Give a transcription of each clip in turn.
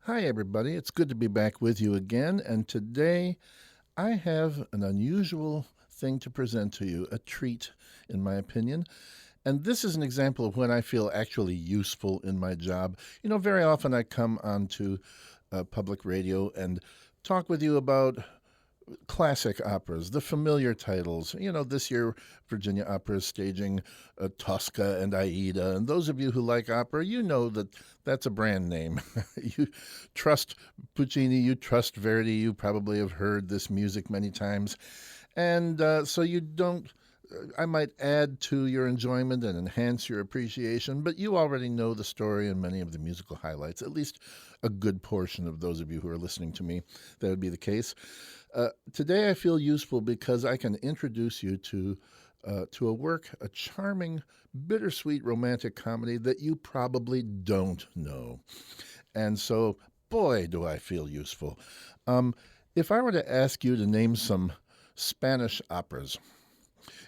Hi, everybody. It's good to be back with you again. And today I have an unusual thing to present to you, a treat, in my opinion. And this is an example of when I feel actually useful in my job. Very often I come onto public radio and talk with you about classic operas, the familiar titles. This year Virginia Opera is staging Tosca and Aida. And those of you who like opera, you know that that's a brand name. You trust Puccini, you trust Verdi, you probably have heard this music many times. And so you don't. I might add to your enjoyment and enhance your appreciation, but you already know the story and many of the musical highlights, at least a good portion of those of you who are listening to me. That would be the case. Today I feel useful because I can introduce you to a work, a charming, bittersweet romantic comedy that you probably don't know. And so, boy, do I feel useful. Um, if I were to ask you to name some Spanish operas,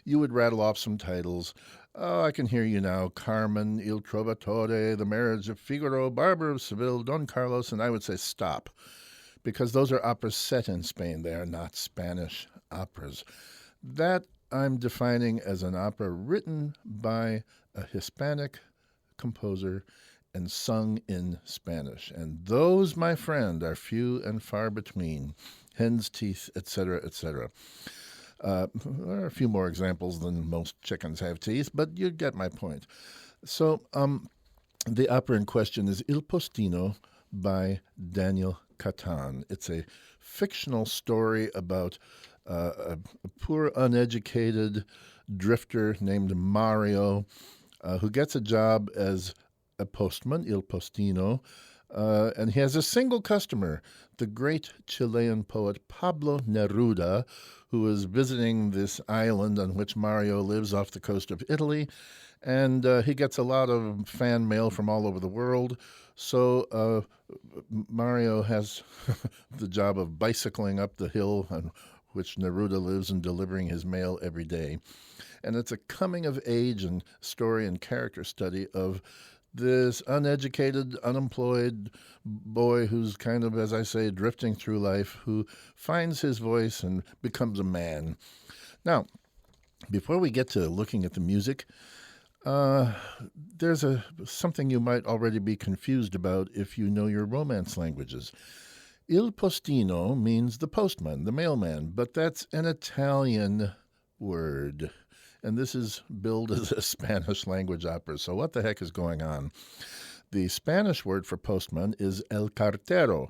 you would rattle off some titles. Oh, I can hear you now. Carmen, Il Trovatore, The Marriage of Figaro, Barber of Seville, Don Carlos, and I would say stop, because those are operas set in Spain. They are not Spanish operas. That I'm defining as an opera written by a Hispanic composer and sung in Spanish. And those, my friend, are few and far between. Hen's teeth, etc., etc. There are a few more examples than most chickens have teeth, but you get my point. So, the opera in question is Il Postino by Daniel Catan. It's a fictional story about a poor, uneducated drifter named Mario who gets a job as a postman, Il Postino, and he has a single customer, the great Chilean poet Pablo Neruda, who is visiting this island on which Mario lives off the coast of Italy. And he gets a lot of fan mail from all over the world. So Mario has the job of bicycling up the hill on which Neruda lives and delivering his mail every day. And it's a coming of age and story and character study of this uneducated, unemployed boy who's kind of, as I say, drifting through life, who finds his voice and becomes a man. Now, before we get to looking at the music, there's something you might already be confused about if you know your Romance languages. Il postino means the postman, the mailman, but that's an Italian word. And this is billed as a Spanish language opera. So what the heck is going on? The Spanish word for postman is el cartero,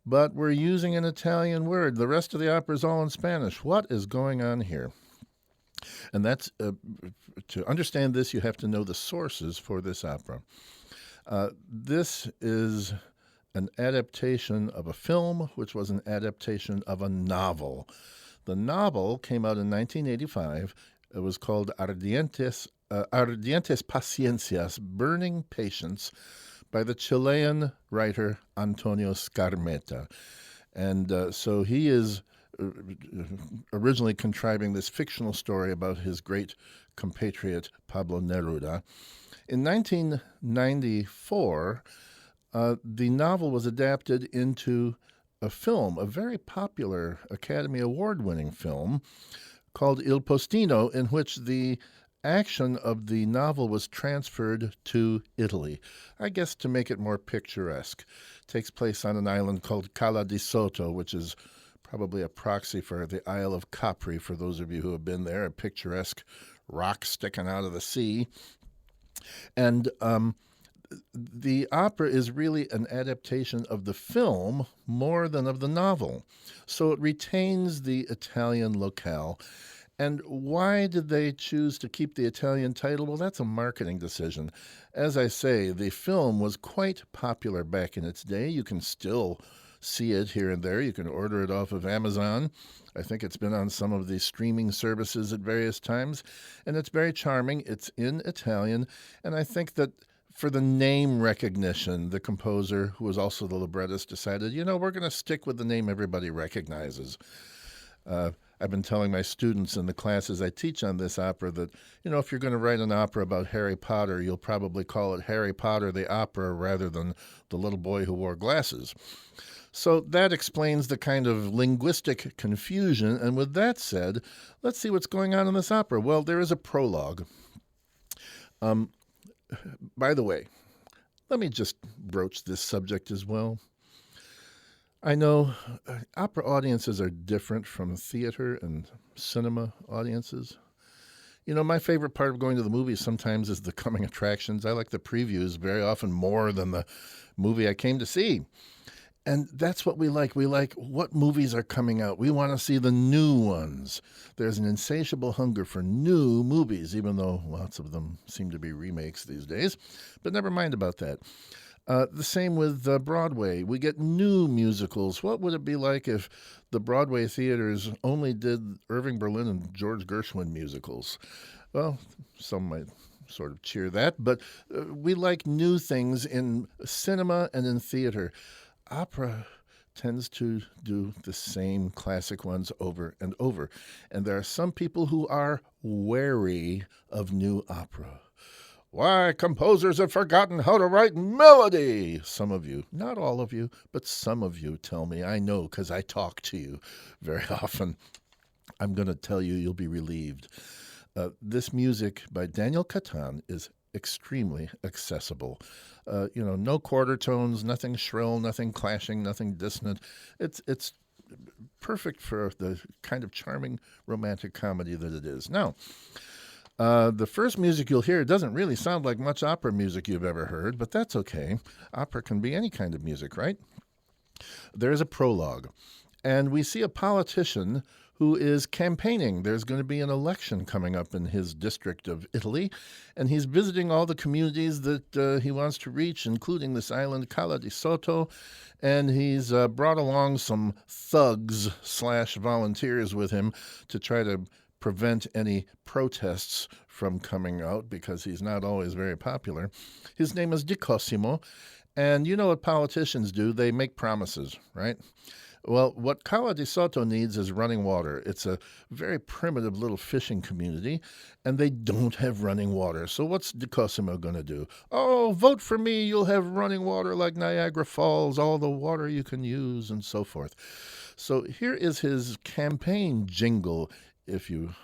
but we're using an Italian word. The rest of the opera is all in Spanish. What is going on here? And that's to understand this, you have to know the sources for this opera. This is an adaptation of a film, which was an adaptation of a novel. The novel came out in 1985. It was called Ardientes Paciencias, Burning Patience, by the Chilean writer Antonio Scarmeta. And so he is originally contriving this fictional story about his great compatriot Pablo Neruda. In 1994, the novel was adapted into a film, a very popular Academy Award-winning film called Il Postino, in which the action of the novel was transferred to Italy, I guess to make it more picturesque. It takes place on an island called Cala di Sotto, which is probably a proxy for the Isle of Capri, for those of you who have been there, a picturesque rock sticking out of the sea. And the opera is really an adaptation of the film more than of the novel. So it retains the Italian locale. And why did they choose to keep the Italian title? Well, that's a marketing decision. As I say, the film was quite popular back in its day. You can still see it here and there. You can order it off of Amazon. I think it's been on some of the streaming services at various times. And it's very charming. It's in Italian. And I think that for the name recognition, the composer, who was also the librettist, decided, we're going to stick with the name everybody recognizes. I've been telling my students in the classes I teach on this opera that, if you're going to write an opera about Harry Potter, you'll probably call it Harry Potter the Opera rather than The Little Boy Who Wore Glasses. So that explains the kind of linguistic confusion. And with that said, let's see what's going on in this opera. Well, there is a prologue. By the way, let me just broach this subject as well. I know opera audiences are different from theater and cinema audiences. My favorite part of going to the movies sometimes is the coming attractions. I like the previews very often more than the movie I came to see. And that's what we like. We like what movies are coming out. We want to see the new ones. There's an insatiable hunger for new movies, even though lots of them seem to be remakes these days. But never mind about that. The same with Broadway. We get new musicals. What would it be like if the Broadway theaters only did Irving Berlin and George Gershwin musicals? Well, some might sort of cheer that, but we like new things in cinema and in theater. Opera tends to do the same classic ones over and over, and there are some people who are wary of new opera. Why, composers have forgotten how to write melody. Some of you, not all of you, but some of you tell me. I know because I talk to you very often. I'm going to tell you, you'll be relieved. This music by Daniel Catan is extremely accessible. No quarter tones, nothing shrill, nothing clashing, nothing dissonant. It's perfect for the kind of charming romantic comedy that it is. Now, the first music you'll hear doesn't really sound like much opera music you've ever heard, but that's okay. Opera can be any kind of music, right? There's a prologue, and we see a politician who is campaigning. There's going to be an election coming up in his district of Italy, and he's visiting all the communities that he wants to reach, including this island, Cala di Sotto, and he's brought along some thugs/volunteers with him to try to prevent any protests from coming out because he's not always very popular. His name is Di Cosimo, and you know what politicians do? They make promises, right? Well, what Cala di Sotto needs is running water. It's a very primitive little fishing community, and they don't have running water. So what's Di Cosimo going to do? Oh, vote for me. You'll have running water like Niagara Falls, all the water you can use, and so forth. So here is his campaign jingle, if you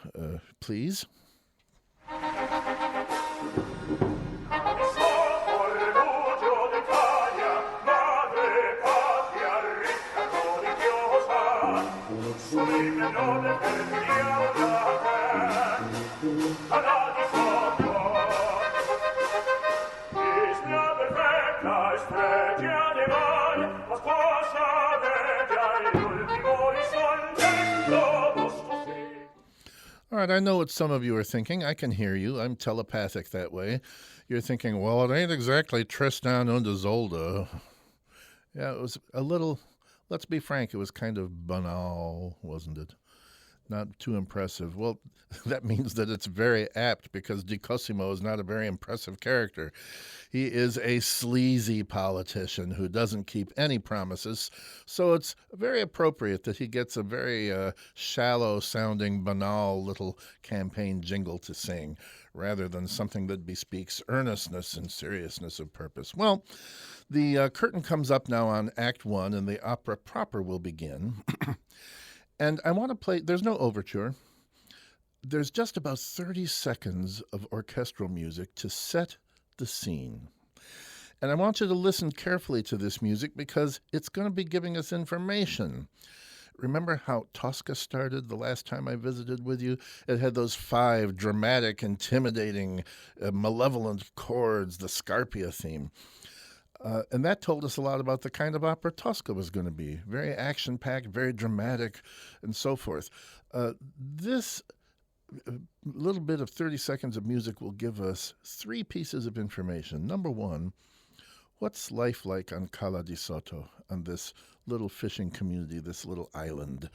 please. All right, I know what some of you are thinking. I can hear you. I'm telepathic that way. You're thinking, well, it ain't exactly Tristan und Isolde. Yeah, it was a little, let's be frank, it was kind of banal, wasn't it? Not too impressive. Well, that means that it's very apt because Di Cosimo is not a very impressive character. He is a sleazy politician who doesn't keep any promises, so it's very appropriate that he gets a very shallow-sounding, banal little campaign jingle to sing, rather than something that bespeaks earnestness and seriousness of purpose. Well, the curtain comes up now on Act 1, and the opera proper will begin. And I want to play, there's no overture. There's just about 30 seconds of orchestral music to set the scene. And I want you to listen carefully to this music because it's going to be giving us information. Remember how Tosca started the last time I visited with you? It had those 5 dramatic, intimidating, malevolent chords, the Scarpia theme. And that told us a lot about the kind of opera Tosca was going to be. Very action-packed, very dramatic, and so forth. This little bit of 30 seconds of music will give us 3 pieces of information. Number 1, what's life like on Cala di Sotto, on this little fishing community, this little island?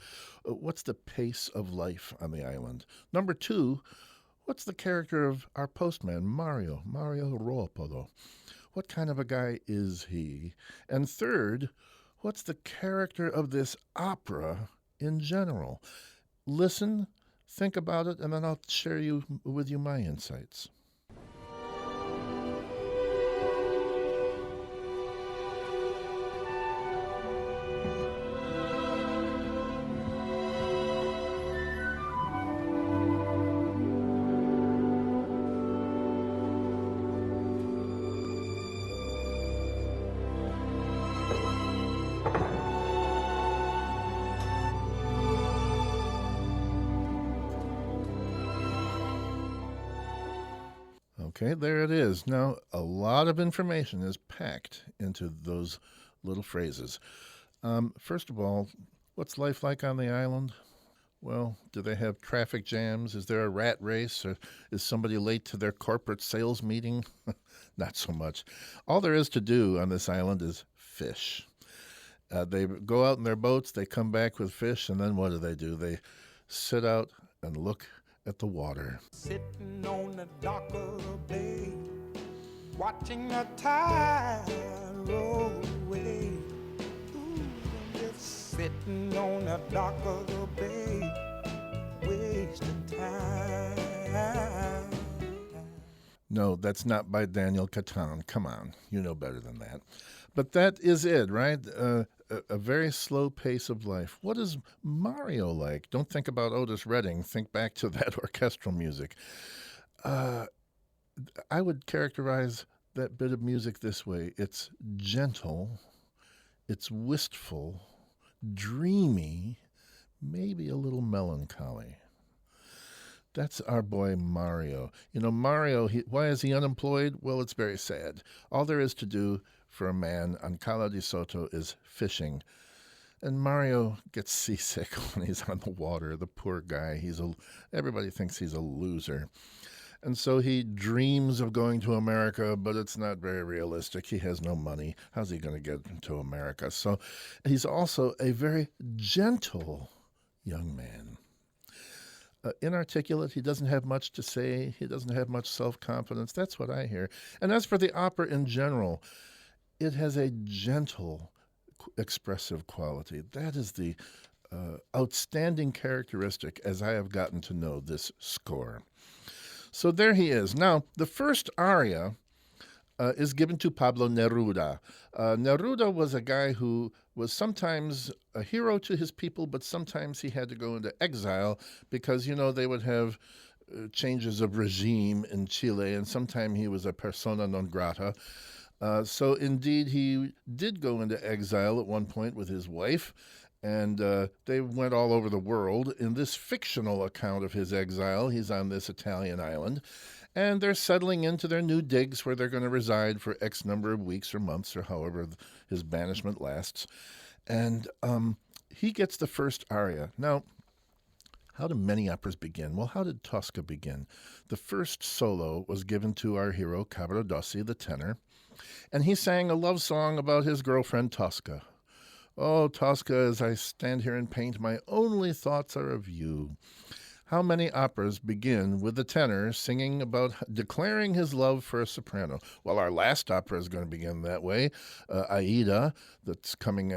What's the pace of life on the island? Number 2, what's the character of our postman, Mario Ruopolo? What kind of a guy is he? And third, what's the character of this opera in general? listen, think about it, and then I'll share with you my insights. Okay, there it is. Now, a lot of information is packed into those little phrases. First of all, what's life like on the island? Well, do they have traffic jams? Is there a rat race? Or is somebody late to their corporate sales meeting? Not so much. All there is to do on this island is fish. They go out in their boats, they come back with fish, and then what do? They sit out and look at the water. Sitting on the dock of the bay, watching the tide roll away. Ooh, I'm just sitting on the dock of the bay, wasting time. No, that's not by Daniel Catan. Come on, you know better than that. But that is it, right? A very slow pace of life. What is Mario like? Don't think about Otis Redding. Think back to that orchestral music. I would characterize that bit of music this way. It's gentle, it's wistful, dreamy, maybe a little melancholy. That's our boy Mario. You know, Mario, why is he unemployed? Well, it's very sad. All there is to do for a man on Cala de Soto is fishing. And Mario gets seasick when he's on the water. The poor guy. Everybody thinks he's a loser. And so he dreams of going to America, but it's not very realistic. He has no money. How's he going to get to America? So he's also a very gentle young man. Inarticulate. He doesn't have much to say. He doesn't have much self-confidence. That's what I hear. And as for the opera in general, it has a gentle, expressive quality. That is the outstanding characteristic as I have gotten to know this score. So there he is. Now, the first aria is given to Pablo Neruda. Neruda was a guy who was sometimes a hero to his people, but sometimes he had to go into exile because, you know, they would have changes of regime in Chile, and sometimes he was a persona non grata. So indeed, he did go into exile at one point with his wife, and they went all over the world. In this fictional account of his exile, he's on this Italian island, and they're settling into their new digs where they're going to reside for X number of weeks or months or however his banishment lasts. And he gets the first aria. Now, how do many operas begin? Well, how did Tosca begin? The first solo was given to our hero, Cavaradossi, the tenor, and he sang a love song about his girlfriend, Tosca. Oh, Tosca, as I stand here and paint, my only thoughts are of you. How many operas begin with the tenor singing about declaring his love for a soprano? Well, our last opera is going to begin that way, Aida, that's coming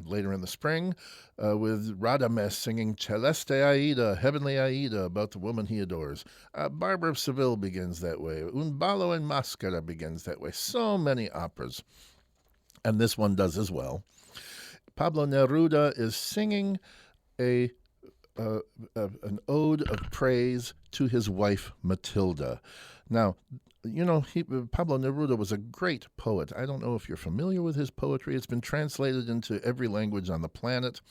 later in the spring, with Radames singing Celeste Aida, Heavenly Aida, about the woman he adores. Barbara of Seville begins that way. Un ballo in maschera begins that way. So many operas. And this one does as well. Pablo Neruda is singing an ode of praise to his wife, Matilda. Now, you know, Pablo Neruda was a great poet. I don't know if you're familiar with his poetry. It's been translated into every language on the planet.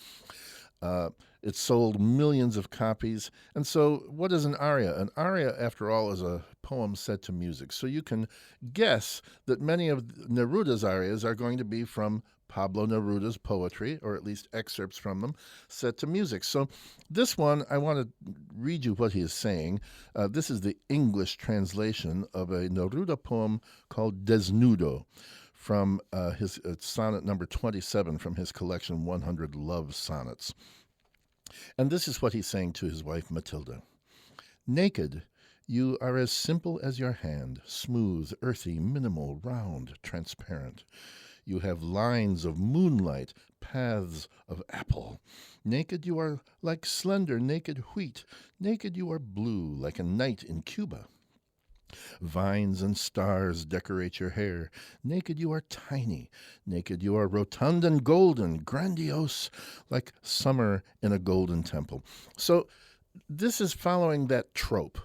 It sold millions of copies. And so what is an aria? An aria, after all, is a poem set to music. So you can guess that many of Neruda's arias are going to be from Pablo Neruda's poetry, or at least excerpts from them, set to music. So this one, I want to read you what he is saying. This is the English translation of a Neruda poem called Desnudo, from his sonnet number 27 from his collection 100 Love Sonnets. And this is what he's saying to his wife Matilda. Naked, you are as simple as your hand, smooth, earthy, minimal, round, transparent. You have lines of moonlight, paths of apple. Naked you are like slender, naked wheat. Naked you are blue, like a night in Cuba. Vines and stars decorate your hair. Naked you are tiny. Naked you are rotund and golden, grandiose, like summer in a golden temple. So this is following that trope.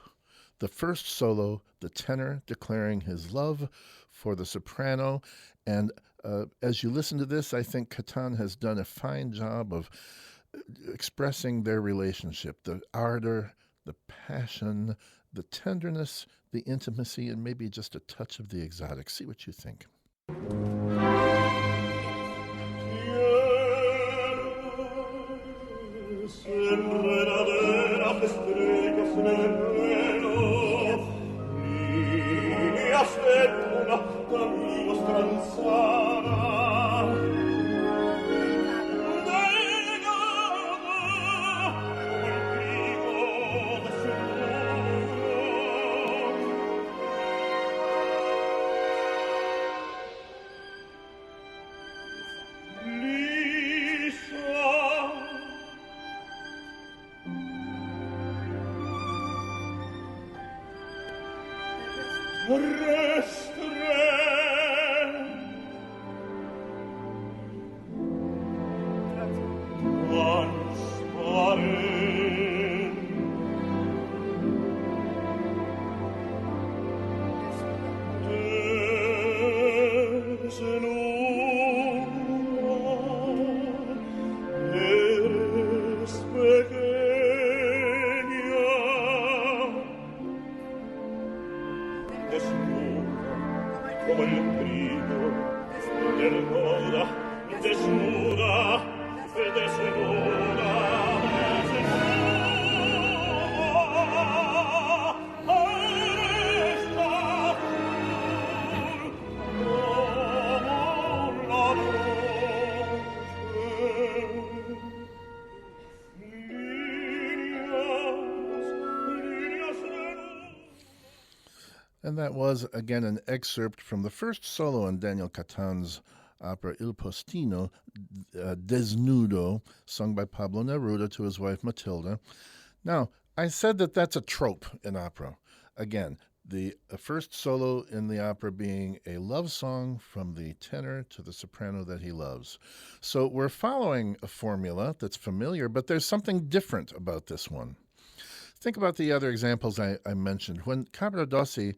The first solo, the tenor declaring his love for the soprano. And as you listen to this, I think Catan has done a fine job of expressing their relationship, the ardor, the passion, the tenderness, the intimacy, and maybe just a touch of the exotic. See what you think. And that was, again, an excerpt from the first solo in Daniel Catan's opera Il Postino, Desnudo, sung by Pablo Neruda to his wife Matilda. Now, I said that that's a trope in opera. Again, the first solo in the opera being a love song from the tenor to the soprano that he loves. So we're following a formula that's familiar, but there's something different about this one. Think about the other examples I mentioned. When Cavaradossi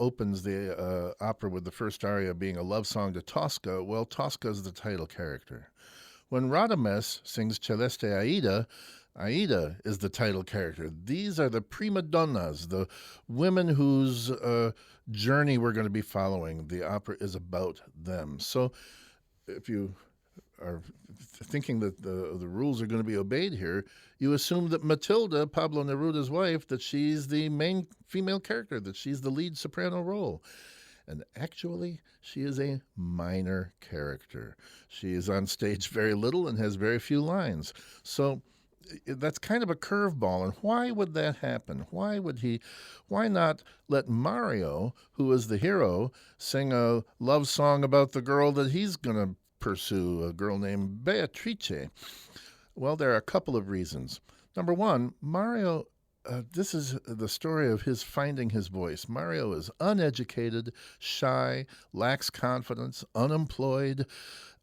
opens the opera with the first aria being a love song to Tosca, well, Tosca is the title character. When Radames sings Celeste Aida, Aida is the title character. These are the prima donnas, the women whose journey we're going to be following. The opera is about them. So if you are thinking that the rules are going to be obeyed here, you assume that Matilda, Pablo Neruda's wife, that she's the main female character, that she's the lead soprano role. And actually, she is a minor character. She is on stage very little and has very few lines. So that's kind of a curveball. And why would that happen? Why not let Mario, who is the hero, sing a love song about the girl that he's going to pursue, a girl named Beatrice? Well, there are a couple of reasons. Number one, Mario, this is the story of his finding his voice. Mario is uneducated, shy, lacks confidence, unemployed,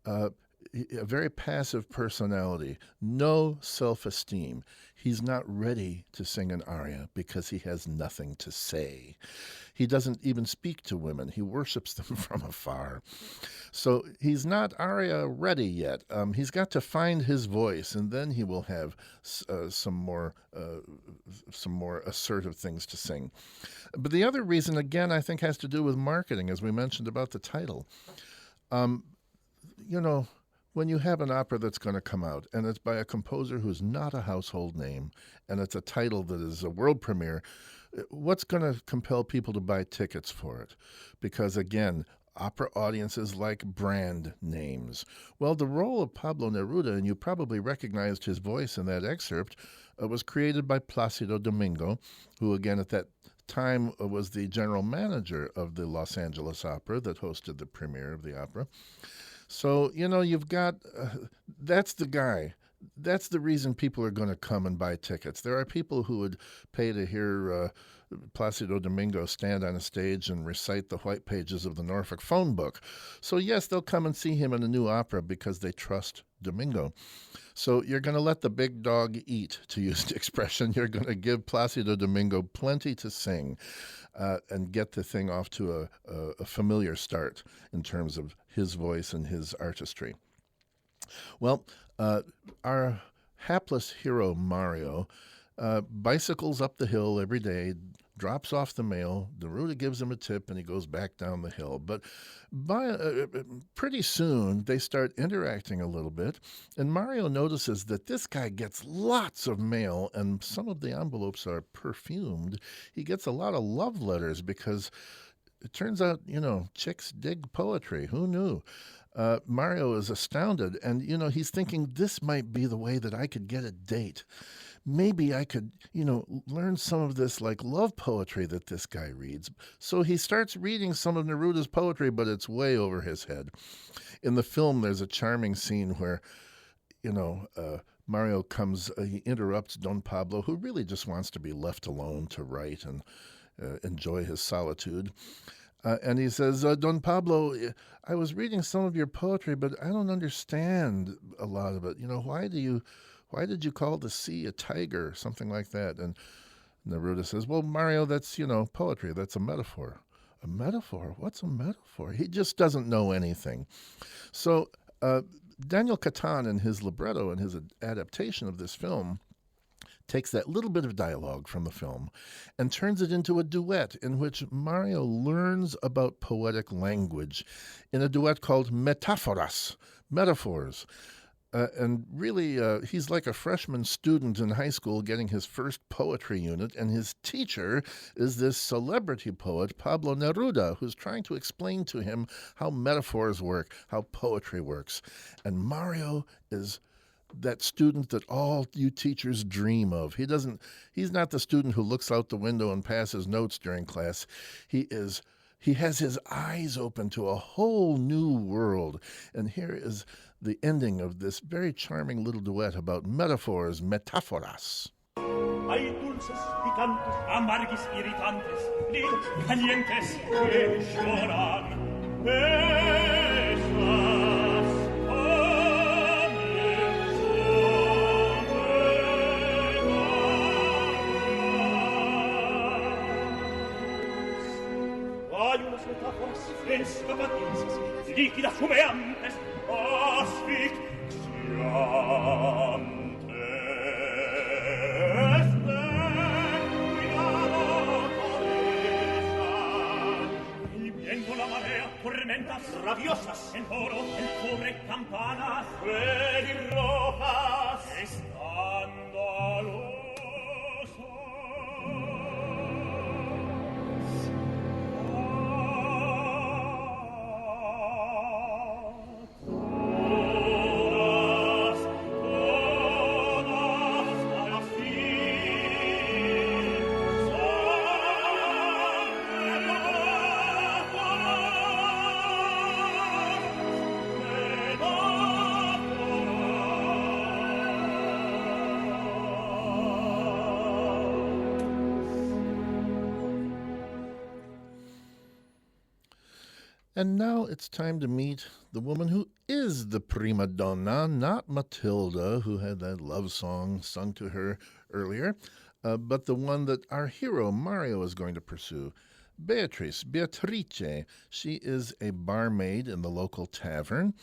a very passive personality, no self-esteem. He's not ready to sing an aria because he has nothing to say. He doesn't even speak to women. He worships them from afar. So he's not aria ready yet. He's got to find his voice, and then he will have some more assertive things to sing. But the other reason, again, I think has to do with marketing, as we mentioned about the title. When you have an opera that's going to come out, and it's by a composer who's not a household name, and it's a title that is a world premiere, what's going to compel people to buy tickets for it? Because, again, opera audiences like brand names. Well, the role of Pablo Neruda, and you probably recognized his voice in that excerpt, was created by Placido Domingo, who, again, at that time was the general manager of the Los Angeles Opera that hosted the premiere of the opera. So, you've got that's the guy. That's the reason people are going to come and buy tickets. There are people who would pay to hear Placido Domingo stand on a stage and recite the white pages of the Norfolk phone book. So, yes, they'll come and see him in a new opera because they trust Domingo. So you're going to let the big dog eat, to use the expression. You're going to give Placido Domingo plenty to sing and get the thing off to a familiar start in terms of his voice and his artistry. Well, our hapless hero, Mario, bicycles up the hill every day, drops off the mail. Neruda gives him a tip, and he goes back down the hill. But pretty soon, they start interacting a little bit, and Mario notices that this guy gets lots of mail, and some of the envelopes are perfumed. He gets a lot of love letters because it turns out, chicks dig poetry. Who knew? Mario is astounded, and, he's thinking, this might be the way that I could get a date. Maybe I could, learn some of this like love poetry that this guy reads. So he starts reading some of Neruda's poetry, but it's way over his head. In the film, there's a charming scene where, Mario he interrupts Don Pablo, who really just wants to be left alone to write and enjoy his solitude. And he says, Don Pablo, I was reading some of your poetry, but I don't understand a lot of it. Why did you call the sea a tiger? Something like that. And Neruda says, well, Mario, that's, poetry. That's a metaphor. A metaphor? What's a metaphor? He just doesn't know anything. So Daniel Catan, in his libretto and his adaptation of this film, takes that little bit of dialogue from the film and turns it into a duet in which Mario learns about poetic language in a duet called Metaphoras, metaphors. And really, he's like a freshman student in high school getting his first poetry unit, and his teacher is this celebrity poet, Pablo Neruda, who's trying to explain to him how metaphors work, how poetry works. And Mario is that student that all you teachers dream of. He's not the student who looks out the window and passes notes during class. He has his eyes open to a whole new world. And here is the ending of this very charming little duet about metaphors, metaphoras. Hay dulces, picantes, amargis, irritantes, calientes, que lloran. Esas hay unas metáforas escapadices, líquidas, humeantes, asfixiantes. Cuidado con esas. El viento, la marea, tormentas rabiosas, el toro, el cubre, campanas, pelirrojas, escandalosas. And now it's time to meet the woman who is the prima donna, not Matilda, who had that love song sung to her earlier, but the one that our hero, Mario, is going to pursue. Beatrice. She is a barmaid in the local tavern,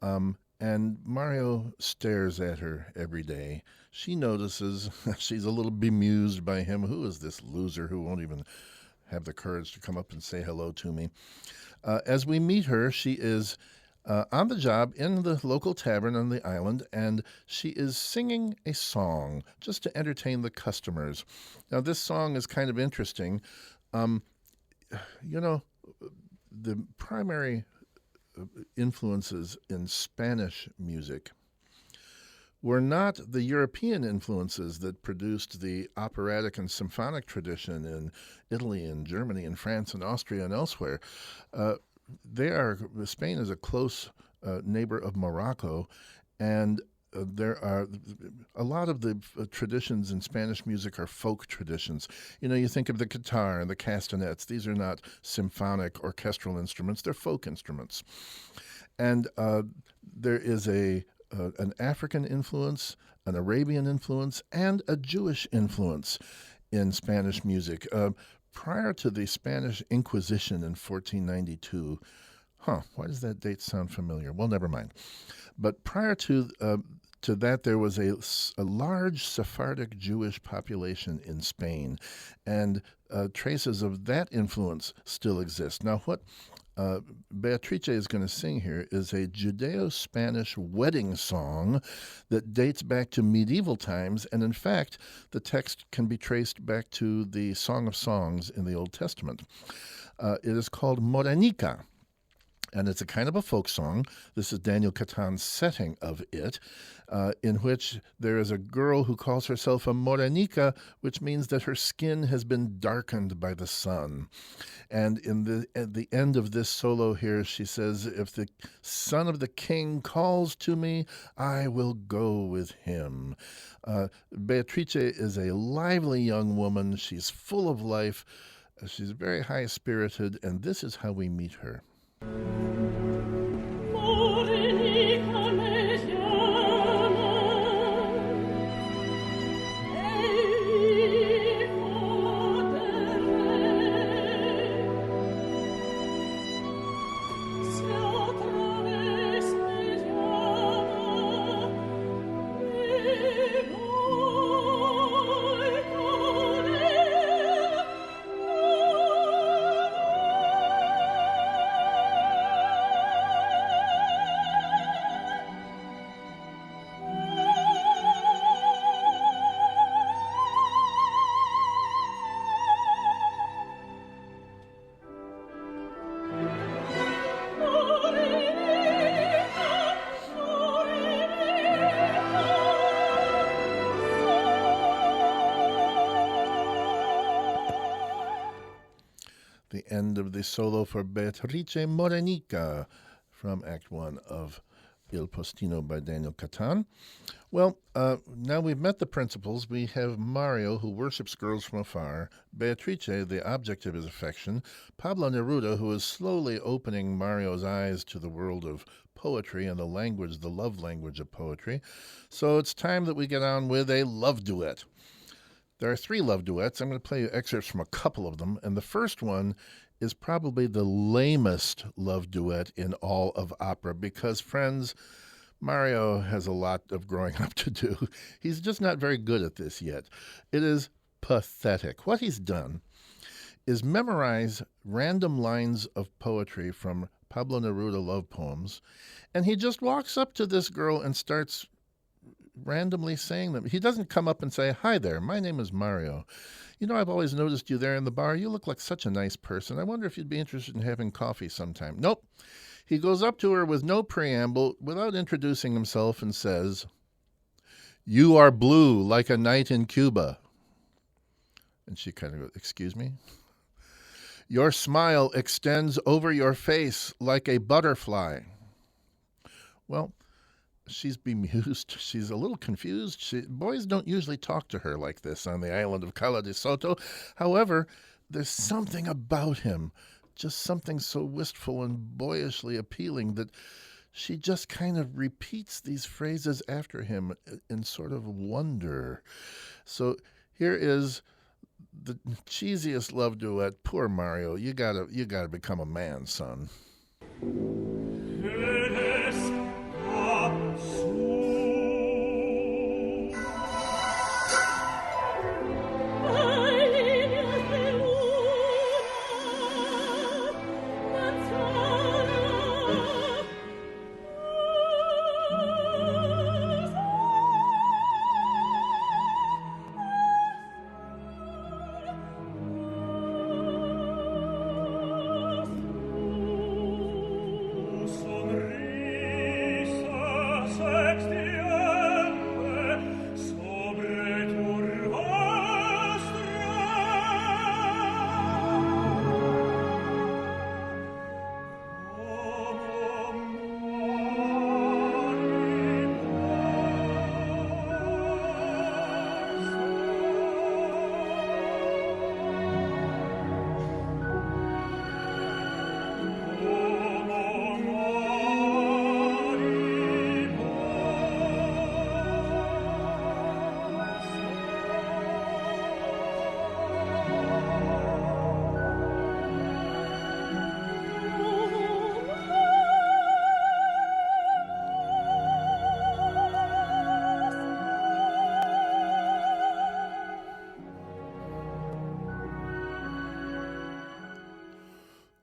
and Mario stares at her every day. She notices she's a little bemused by him. Who is this loser who won't even have the courage to come up and say hello to me? As we meet her, she is on the job in the local tavern on the island, and she is singing a song just to entertain the customers. Now, this song is kind of interesting. The primary influences in Spanish music were not the European influences that produced the operatic and symphonic tradition in Italy and Germany and France and Austria and elsewhere. Spain is a close neighbor of Morocco, and there are a lot of the traditions in Spanish music are folk traditions. You know, you think of the guitar and the castanets. These are not symphonic orchestral instruments; they're folk instruments. And there is an African influence, an Arabian influence, and a Jewish influence in Spanish music. Prior to the Spanish Inquisition in 1492, why does that date sound familiar? Well, never mind. But prior to that, there was a large Sephardic Jewish population in Spain, and traces of that influence still exist. Now, what Beatrice is going to sing here is a Judeo-Spanish wedding song that dates back to medieval times, and in fact, the text can be traced back to the Song of Songs in the Old Testament. It is called Morenica, and it's a kind of a folk song. This is Daniel Catan's setting of it, in which there is a girl who calls herself a morenica, which means that her skin has been darkened by the sun. And at the end of this solo here, she says, if the son of the king calls to me, I will go with him. Beatrice is a lively young woman. She's full of life. She's very high-spirited, and this is how we meet her. The end of the solo for Beatrice Morenica from Act 1 of Il Postino by Daniel Catan. Well, now we've met the principals. We have Mario, who worships girls from afar, Beatrice, the object of his affection, Pablo Neruda, who is slowly opening Mario's eyes to the world of poetry and the love language of poetry. So it's time that we get on with a love duet. There are 3 love duets. I'm going to play you excerpts from a couple of them, and the first one is probably the lamest love duet in all of opera because, friends, Mario has a lot of growing up to do. He's just not very good at this yet. It is pathetic. What he's done is memorize random lines of poetry from Pablo Neruda love poems, and he just walks up to this girl and starts randomly saying them. He doesn't come up and say, "Hi there, my name is Mario. You know, I've always noticed you there in the bar. You look like such a nice person. I wonder if you'd be interested in having coffee sometime." Nope. He goes up to her with no preamble, without introducing himself, and says, "You are blue like a night in Cuba." And she kind of goes, "Excuse me?" "Your smile extends over your face like a butterfly." Well, she's bemused. She's a little confused. Boys don't usually talk to her like this on the island of Cala de Soto. However, there's something about him, just something so wistful and boyishly appealing that she just kind of repeats these phrases after him in sort of wonder. So here is the cheesiest love duet. Poor Mario, you gotta become a man, son.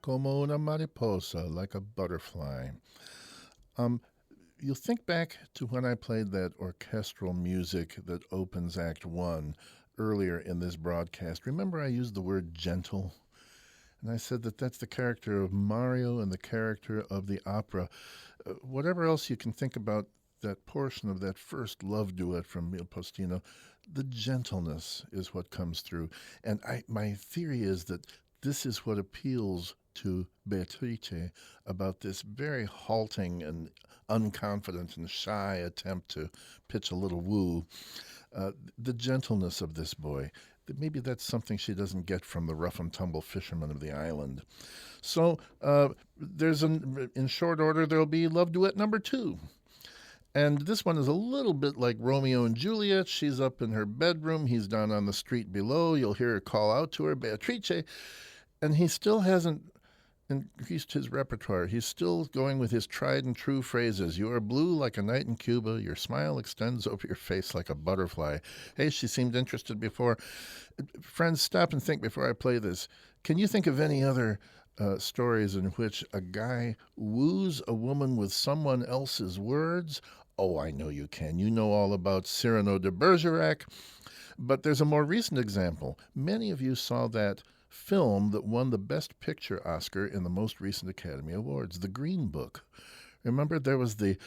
como una mariposa, like a butterfly. Um, you'll think back to when I played that orchestral music that opens Act One earlier in this broadcast. Remember, I used the word gentle? And I said that that's the character of Mario and the character of the opera. Whatever else you can think about that portion of that first love duet from Postino, the gentleness is what comes through. And my theory is that this is what appeals to Beatrice about this very halting and unconfident and shy attempt to pitch a little woo. The gentleness of this boy. Maybe that's something she doesn't get from the rough and tumble fishermen of the island. So in short order, there'll be love duet number 2. And this one is a little bit like Romeo and Juliet. She's up in her bedroom. He's down on the street below. You'll hear her call out to her, Beatrice. And he still hasn't increased his repertoire. He's still going with his tried and true phrases. You are blue like a night in Cuba. Your smile extends over your face like a butterfly. Hey, she seemed interested before. Friends, stop and think before I play this. Can you think of any other stories in which a guy woos a woman with someone else's words? Oh, I know you can. You know all about Cyrano de Bergerac. But there's a more recent example. Many of you saw that film that won the Best Picture Oscar in the most recent Academy Awards, The Green Book. Remember, there was the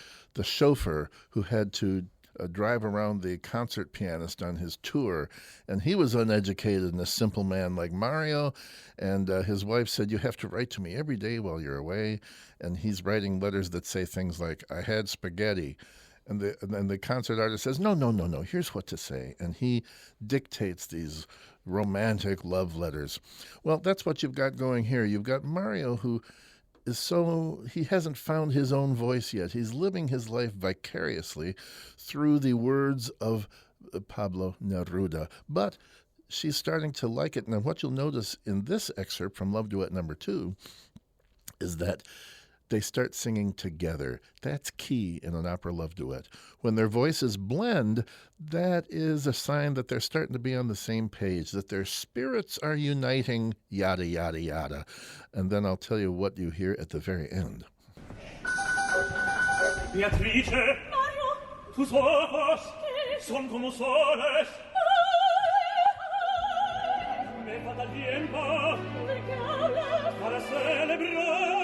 chauffeur who had to drive around the concert pianist on his tour, and he was uneducated and a simple man like Mario, and his wife said, you have to write to me every day while you're away, and he's writing letters that say things like, I had spaghetti. And the concert artist says, no, here's what to say. And he dictates these romantic love letters. Well, that's what you've got going here. You've got Mario, who he hasn't found his own voice yet. He's living his life vicariously through the words of Pablo Neruda. But she's starting to like it. And what you'll notice in this excerpt from Love Duet number 2 is that they start singing together. That's key in an opera love duet. When their voices blend, that is a sign that they're starting to be on the same page, that their spirits are uniting, yada, yada, yada. And then I'll tell you what you hear at the very end. Beatrice, Mario, tus ojos son como soles. Me falta tiempo para celebrar.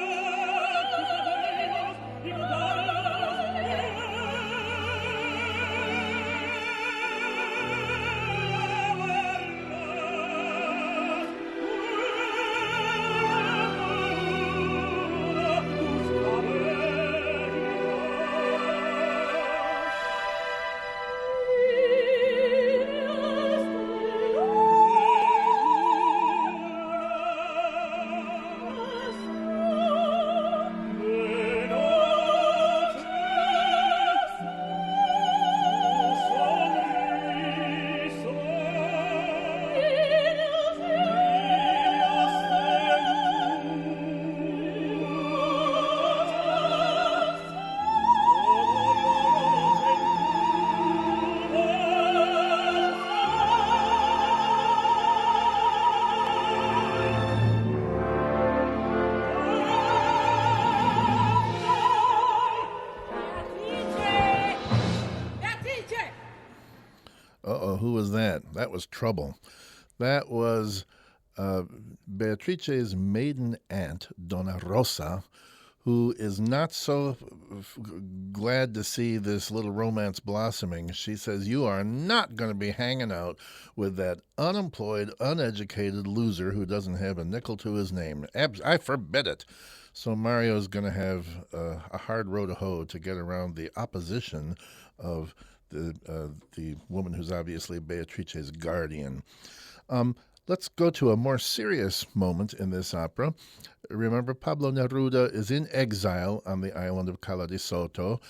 Who was that? That was trouble. That was Beatrice's maiden aunt, Donna Rosa, who is not so glad to see this little romance blossoming. She says, you are not going to be hanging out with that unemployed, uneducated loser who doesn't have a nickel to his name. I forbid it. So Mario's going to have a hard row to hoe to get around the opposition of the woman who's obviously Beatrice's guardian. Let's go to a more serious moment in this opera. Remember, Pablo Neruda is in exile on the island of Cala de Soto.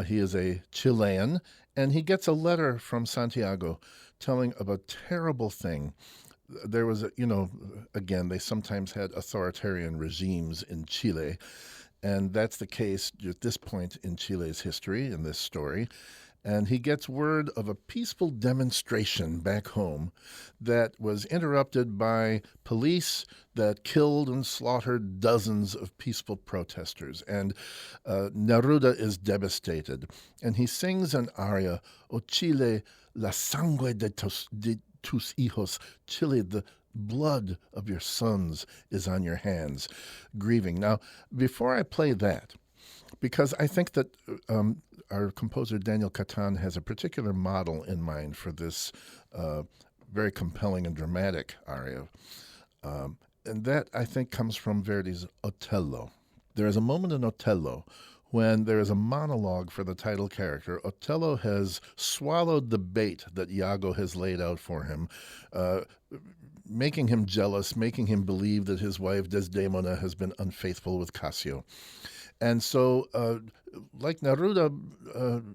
He is a Chilean, and he gets a letter from Santiago telling of a terrible thing. There was, again, they sometimes had authoritarian regimes in Chile, and that's the case at this point in Chile's history, in this story. and he gets word of a peaceful demonstration back home that was interrupted by police that killed and slaughtered dozens of peaceful protesters. And Neruda is devastated. And he sings an aria, O Chile, la sangre de tus hijos, Chile, the blood of your sons is on your hands, grieving. Now, before I play that, because I think that our composer Daniel Catan has a particular model in mind for this very compelling and dramatic aria. And that, I think, comes from Verdi's Otello. There is a moment in Otello when there is a monologue for the title character. Otello has swallowed the bait that Iago has laid out for him, making him jealous, making him believe that his wife Desdemona has been unfaithful with Cassio. And so, like Neruda,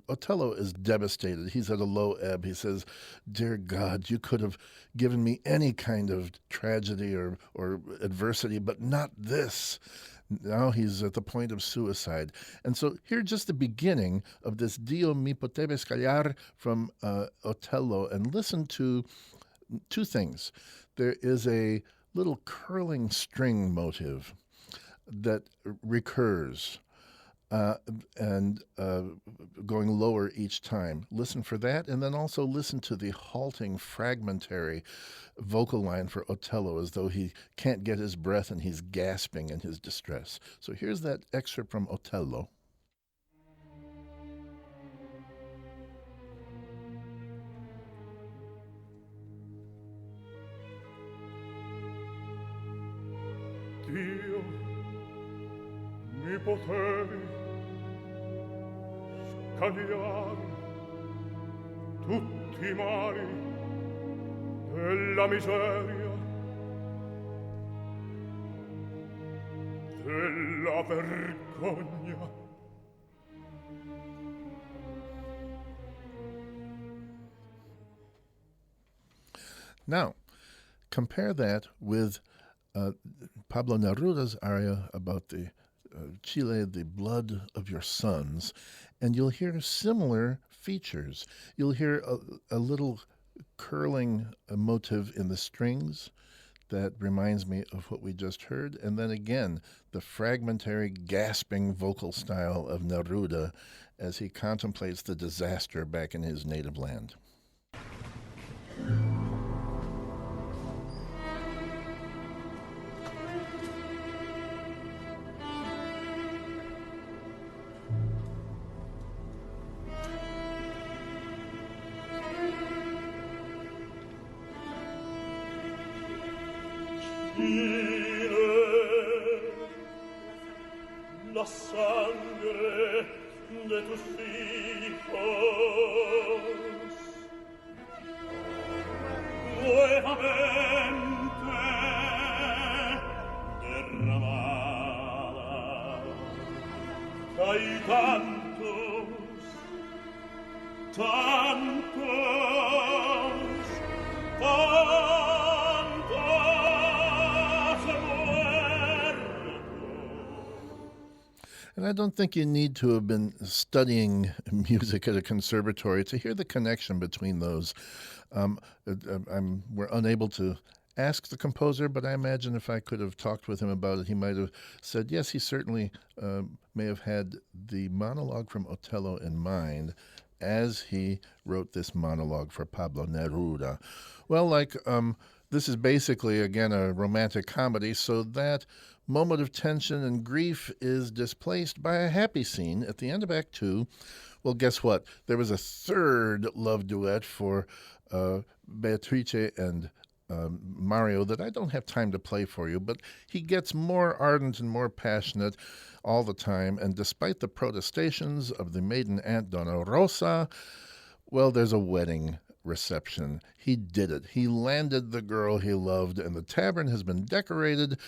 Otello is devastated. He's at a low ebb. He says, "Dear God, you could have given me any kind of tragedy or adversity, but not this." Now he's at the point of suicide. And so here's just the beginning of this Dio mi poteves callar from Otello. And listen to two things. There is a little curling string motive that recurs and going lower each time. Listen for that, and then also listen to the halting, fragmentary vocal line for Otello, as though he can't get his breath and he's gasping in his distress. So here's that excerpt from Otello. Dio mi potevi scagliare tutti I mali della miseria, della vergogna. Now, compare that with Pablo Neruda's aria about the Chile, the blood of your sons, and you'll hear similar features. You'll hear a little curling motive in the strings that reminds me of what we just heard, and then again, the fragmentary, gasping vocal style of Neruda as he contemplates the disaster back in his native land. La sangre de tus hijos nuevamente derramada. Hay tantos, tantos, And I don't think you need to have been studying music at a conservatory to hear the connection between those. We're unable to ask the composer, but I imagine if I could have talked with him about it, he might have said, yes, he certainly may have had the monologue from Otello in mind as he wrote this monologue for Pablo Neruda. Well, this is basically, again, a romantic comedy, so that moment of tension and grief is displaced by a happy scene at the end of Act 2. Well, guess what? There was a third love duet for Beatrice and Mario that I don't have time to play for you, but he gets more ardent and more passionate all the time, and despite the protestations of the maiden aunt Donna Rosa, well, there's a wedding reception. He did it. He landed the girl he loved, and the tavern has been decorated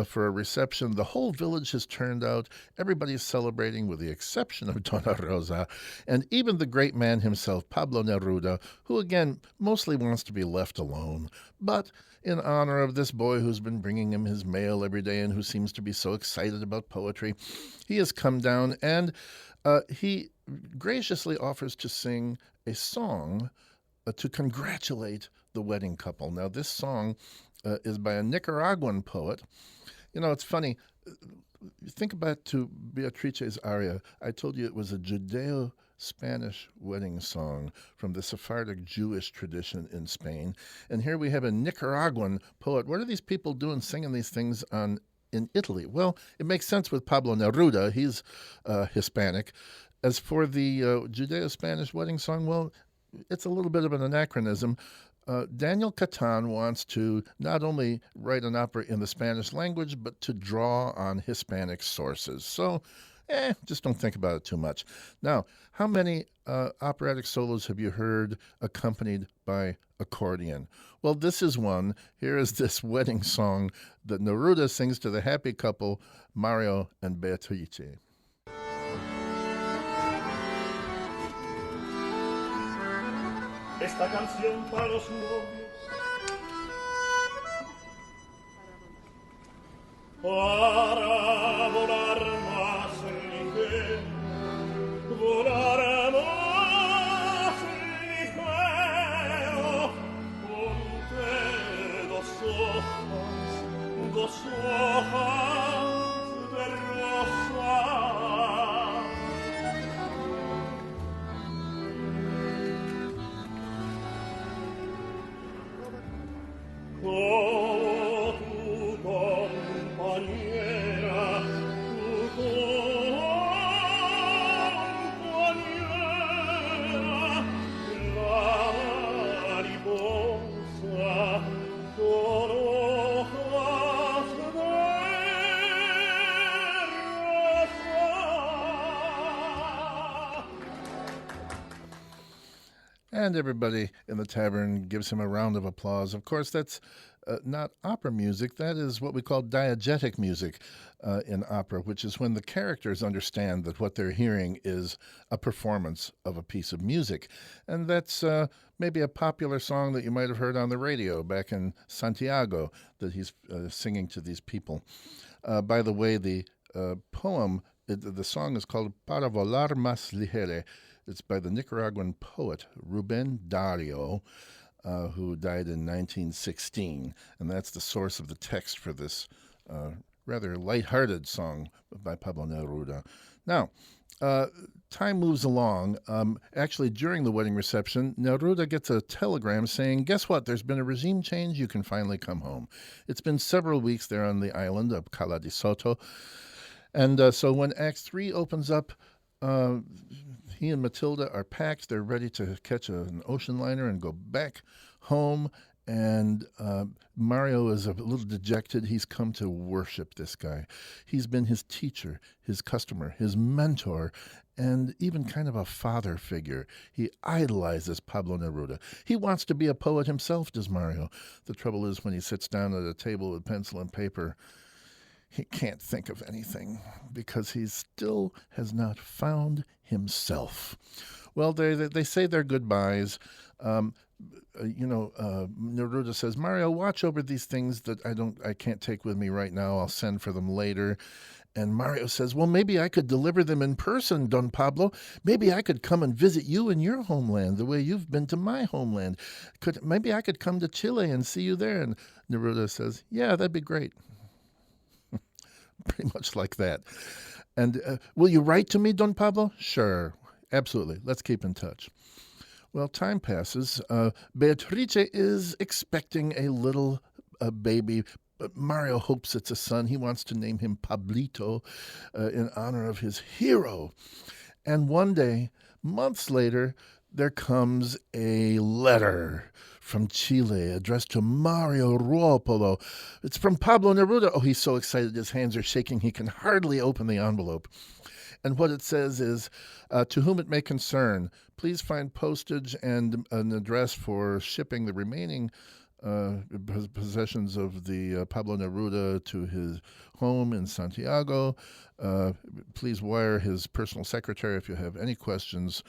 for a reception. The whole village has turned out. Everybody's celebrating with the exception of Donna Rosa, and even the great man himself, Pablo Neruda, who again mostly wants to be left alone. But in honor of this boy who's been bringing him his mail every day and who seems to be so excited about poetry, he has come down, and he graciously offers to sing a song to congratulate the wedding couple. Now, this song is by a Nicaraguan poet. You know, it's funny. Think back to Beatrice's aria. I told you it was a Judeo-Spanish wedding song from the Sephardic Jewish tradition in Spain. And here we have a Nicaraguan poet. What are these people doing singing these things in Italy? Well, it makes sense with Pablo Neruda. He's Hispanic. As for the Judeo-Spanish wedding song, well, it's a little bit of an anachronism. Daniel Catan wants to not only write an opera in the Spanish language, but to draw on Hispanic sources. So, just don't think about it too much. Now, how many operatic solos have you heard accompanied by accordion? Well, this is one. Here is this wedding song that Neruda sings to the happy couple, Mario and Beatrice. Esta canción para los novios, para volar más ligero, volar más ligero, ponte dos hojas de rosa. Oh, tu compañera, la mariposa con hojas de rosa. And everybody in the tavern gives him a round of applause. Of course, that's not opera music. That is what we call diegetic music in opera, which is when the characters understand that what they're hearing is a performance of a piece of music. And that's maybe a popular song that you might have heard on the radio back in Santiago that he's singing to these people. By the way, the poem, the song is called Para Volar Más Ligere. It's by the Nicaraguan poet Rubén Darío, who died in 1916, and that's the source of the text for this rather lighthearted song by Pablo Neruda. Now, time moves along. Actually, during the wedding reception, Neruda gets a telegram saying, guess what, there's been a regime change, you can finally come home. It's been several weeks there on the island of Cala de Soto, and so when Act 3 opens up, he and Matilda are packed. They're ready to catch an ocean liner and go back home. And Mario is a little dejected. He's come to worship this guy. He's been his teacher, his customer, his mentor, and even kind of a father figure. He idolizes Pablo Neruda. He wants to be a poet himself, does Mario. The trouble is when he sits down at a table with pencil and paper, he can't think of anything because he still has not found himself. Well, they say their goodbyes. Neruda says, Mario, watch over these things that I can't take with me right now. I'll send for them later. And Mario says, well, maybe I could deliver them in person, Don Pablo. Maybe I could come and visit you in your homeland the way you've been to my homeland. Maybe I could come to Chile and see you there. And Neruda says, yeah, that'd be great. Pretty much like that. And will you write to me, Don Pablo? Sure, absolutely. Let's keep in touch. Well, time passes. Beatrice is expecting a little baby. Mario hopes it's a son. He wants to name him Pablito in honor of his hero. And one day, months later, there comes a letter from Chile addressed to Mario Ruopolo. It's from Pablo Neruda. Oh, he's so excited. His hands are shaking. He can hardly open the envelope. And what it says is, to whom it may concern, please find postage and an address for shipping the remaining possessions of the Pablo Neruda to his home in Santiago. Please wire his personal secretary if you have any questions.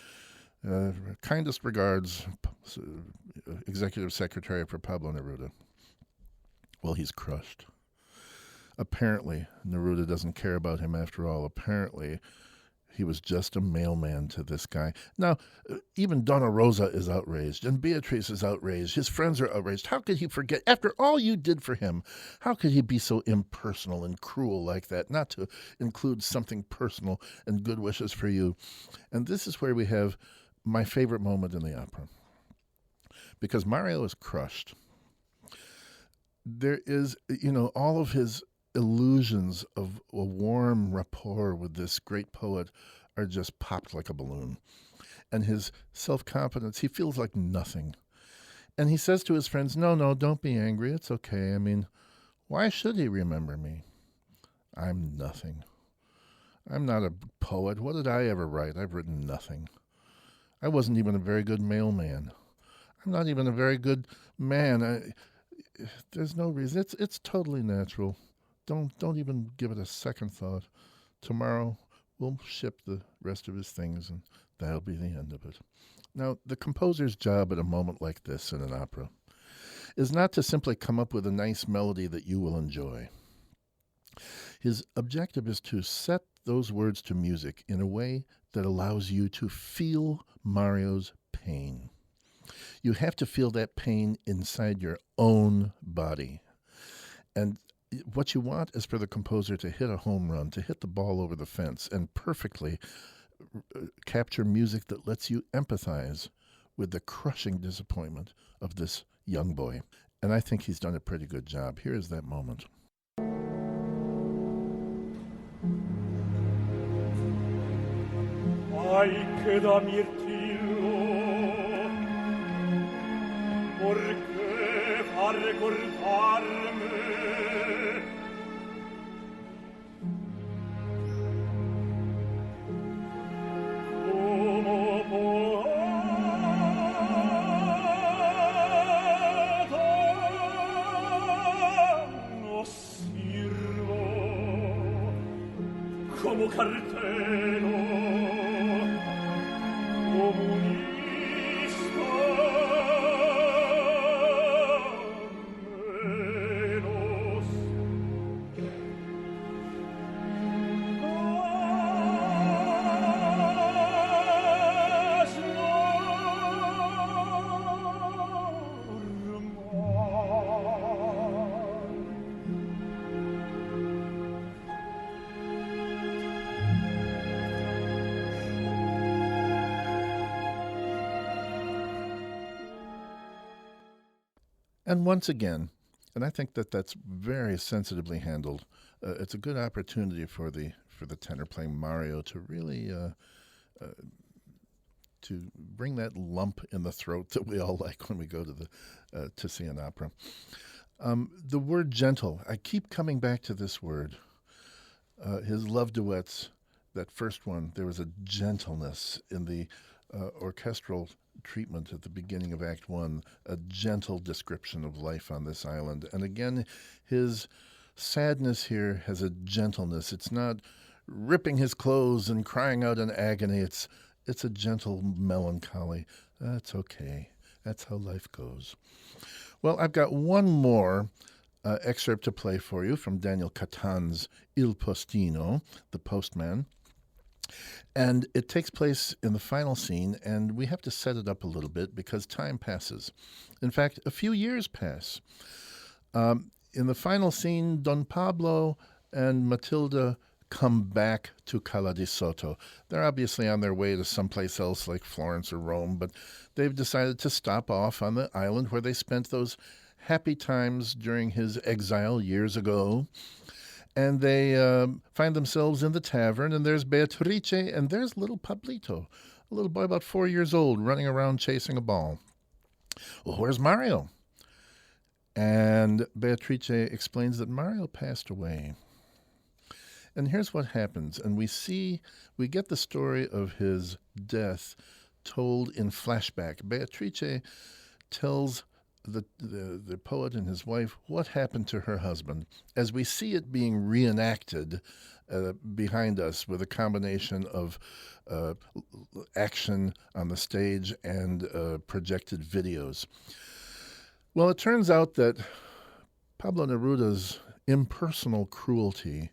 Kindest regards, Executive Secretary for Pablo Neruda. Well, he's crushed. Apparently, Neruda doesn't care about him after all. Apparently, He was just a mailman to this guy. Now, even Donna Rosa is outraged, and Beatrice is outraged. His friends are outraged. How could he forget? After all you did for him, how could he be so impersonal and cruel like that, not to include something personal and good wishes for you? And this is where we have my favorite moment in the opera. Because Mario is crushed. There is, all of his illusions of a warm rapport with this great poet are just popped like a balloon. And his self-confidence, he feels like nothing. And he says to his friends, no, don't be angry. It's okay. I mean, why should he remember me? I'm nothing. I'm not a poet. What did I ever write? I've written nothing. I wasn't even a very good mailman. I'm not even a very good man. There's no reason. It's totally natural. Don't even give it a second thought. Tomorrow we'll ship the rest of his things, and that'll be the end of it. Now, the composer's job at a moment like this in an opera is not to simply come up with a nice melody that you will enjoy. His objective is to set those words to music in a way that allows you to feel Mario's pain. You have to feel that pain inside your own body. And what you want is for the composer to hit a home run, to hit the ball over the fence, and perfectly capture music that lets you empathize with the crushing disappointment of this young boy. And I think he's done a pretty good job. Here is that moment. Ay, che da mirtillo, porque far recordarme como poeta no sirvo como cartero comunista menos And once again, and I think that that's very sensitively handled, it's a good opportunity for the tenor playing Mario to really to bring that lump in the throat that we all like when we go to see an opera. The word gentle, I keep coming back to this word. His love duets, that first one, there was a gentleness in the orchestral treatment at the beginning of Act One, a gentle description of life on this island. And again, his sadness here has a gentleness. It's not ripping his clothes and crying out in agony. It's a gentle melancholy. That's okay. That's how life goes. Well, I've got one more excerpt to play for you from Daniel Catan's Il Postino, The Postman. And it takes place in the final scene, and we have to set it up a little bit because time passes. In fact, a few years pass. In the final scene, Don Pablo and Matilda come back to Cala di Sotto. They're obviously on their way to someplace else like Florence or Rome, but they've decided to stop off on the island where they spent those happy times during his exile years ago. And they find themselves in the tavern, and there's Beatrice, and there's little Pablito, a little boy about 4 years old, running around chasing a ball. Well, where's Mario? And Beatrice explains that Mario passed away. And here's what happens, and we get the story of his death told in flashback. Beatrice tells the poet and his wife what happened to her husband as we see it being reenacted behind us with a combination of action on the stage and projected videos. Well, it turns out that Pablo Neruda's impersonal cruelty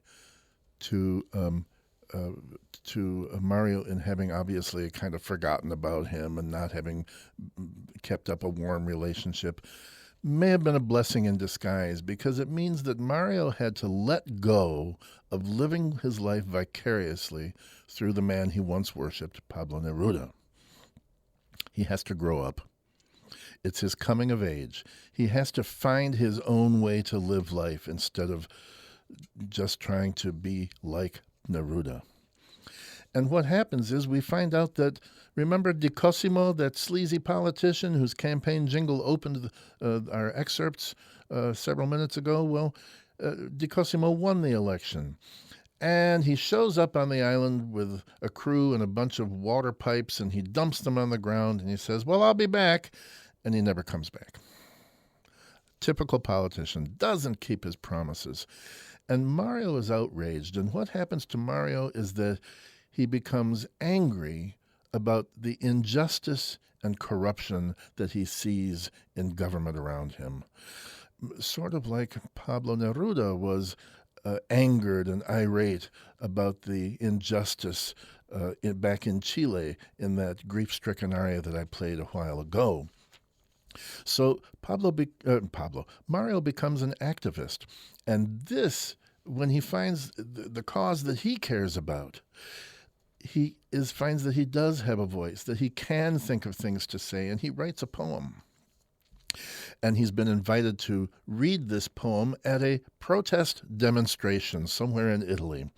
to to Mario in having obviously kind of forgotten about him and not having kept up a warm relationship may have been a blessing in disguise, because it means that Mario had to let go of living his life vicariously through the man he once worshipped, Pablo Neruda. He has to grow up. It's his coming of age. He has to find his own way to live life instead of just trying to be like Neruda. And what happens is we find out that, remember Di Cosimo, that sleazy politician whose campaign jingle opened our excerpts several minutes ago? Well, Di Cosimo won the election. And he shows up on the island with a crew and a bunch of water pipes, and he dumps them on the ground, and he says, well, I'll be back. And he never comes back. Typical politician, doesn't keep his promises. And Mario is outraged. And what happens to Mario is that he becomes angry about the injustice and corruption that he sees in government around him. Sort of like Pablo Neruda was angered and irate about the injustice back in Chile in that grief-stricken aria that I played a while ago. So Mario becomes an activist. And this, when he finds the cause that he cares about, he finds that he does have a voice, that he can think of things to say, and he writes a poem. And he's been invited to read this poem at a protest demonstration somewhere in Italy.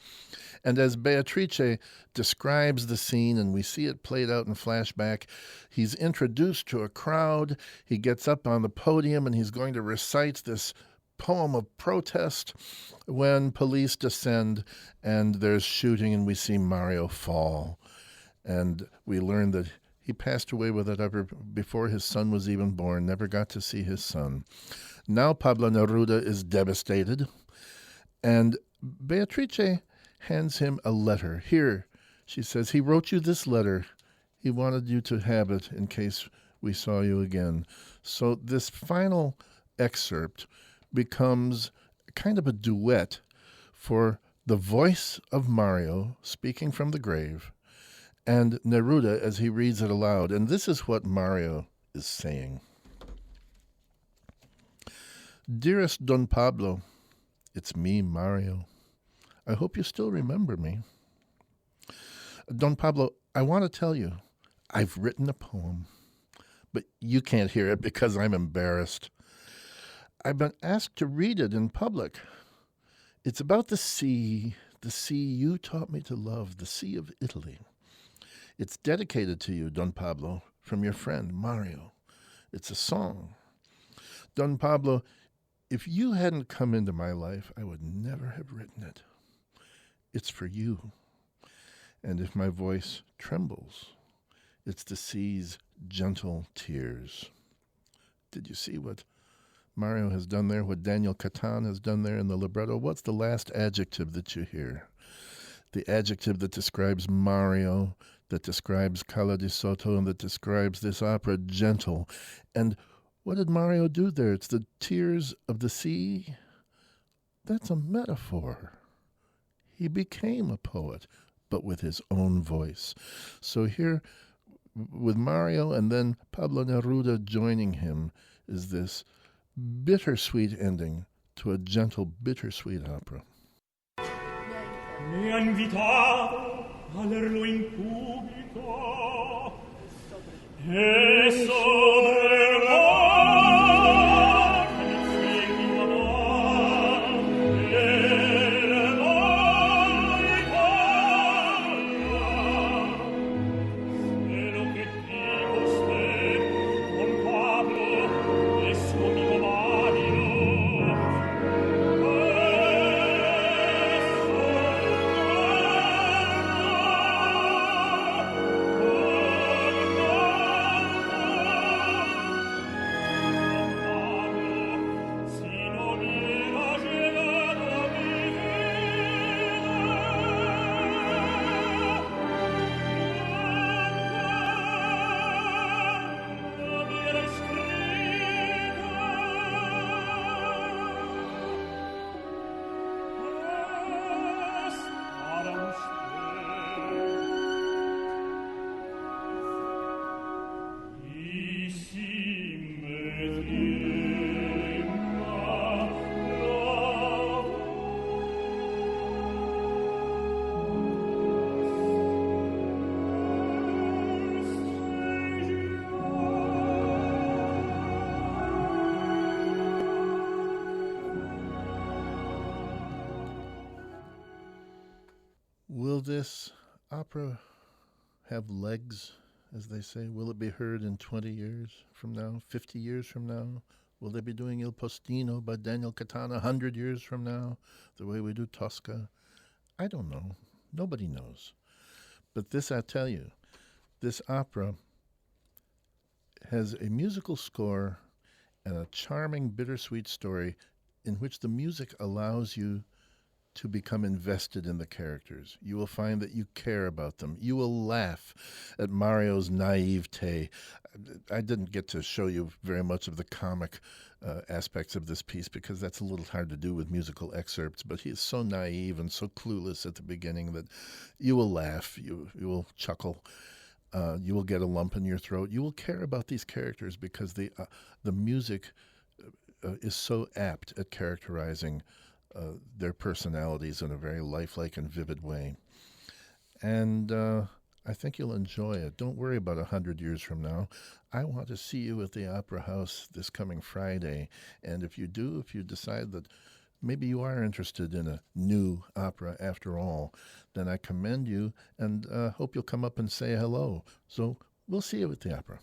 And as Beatrice describes the scene, and we see it played out in flashback, he's introduced to a crowd, he gets up on the podium, and he's going to recite this poem of protest when police descend and there's shooting, and we see Mario fall. And we learn that he passed away with it before his son was even born, never got to see his son. Now Pablo Neruda is devastated, and Beatrice hands him a letter. Here, she says, he wrote you this letter. He wanted you to have it in case we saw you again. So this final excerpt becomes kind of a duet for the voice of Mario speaking from the grave and Neruda as he reads it aloud. And this is what Mario is saying. Dearest Don Pablo, it's me, Mario. I hope you still remember me. Don Pablo, I want to tell you, I've written a poem, but you can't hear it because I'm embarrassed. I've been asked to read it in public. It's about the sea you taught me to love, the Sea of Italy. It's dedicated to you, Don Pablo, from your friend, Mario. It's a song. Don Pablo, if you hadn't come into my life, I would never have written it. It's for you. And if my voice trembles, it's the sea's gentle tears. Did you see what Mario has done there, what Daniel Catan has done there in the libretto? What's the last adjective that you hear? The adjective that describes Mario, that describes Cala di Sotto, and that describes this opera, gentle. And what did Mario do there? It's the tears of the sea. That's a metaphor. He became a poet, but with his own voice. So here, with Mario and then Pablo Neruda joining him, is this bittersweet ending to a gentle, bittersweet opera. Mi ha invitato a lerlo in pubblico e sovrevò this opera have legs, as they say? Will it be heard in 20 years from now, 50 years from now? Will they be doing Il Postino by Daniel Catana 100 years from now, the way we do Tosca? I don't know. Nobody knows. But this I tell you, this opera has a musical score and a charming, bittersweet story in which the music allows you to become invested in the characters. You will find that you care about them. You will laugh at Mario's naivete. I didn't get to show you very much of the comic aspects of this piece because that's a little hard to do with musical excerpts, but he is so naive and so clueless at the beginning that you will laugh, you will chuckle. You will get a lump in your throat. You will care about these characters because the music is so apt at characterizing their personalities in a very lifelike and vivid way. And I think you'll enjoy it. Don't worry about 100 years from now. I want to see you at the Opera House this coming Friday. And if you do, if you decide that maybe you are interested in a new opera after all, then I commend you and hope you'll come up and say hello. So we'll see you at the opera.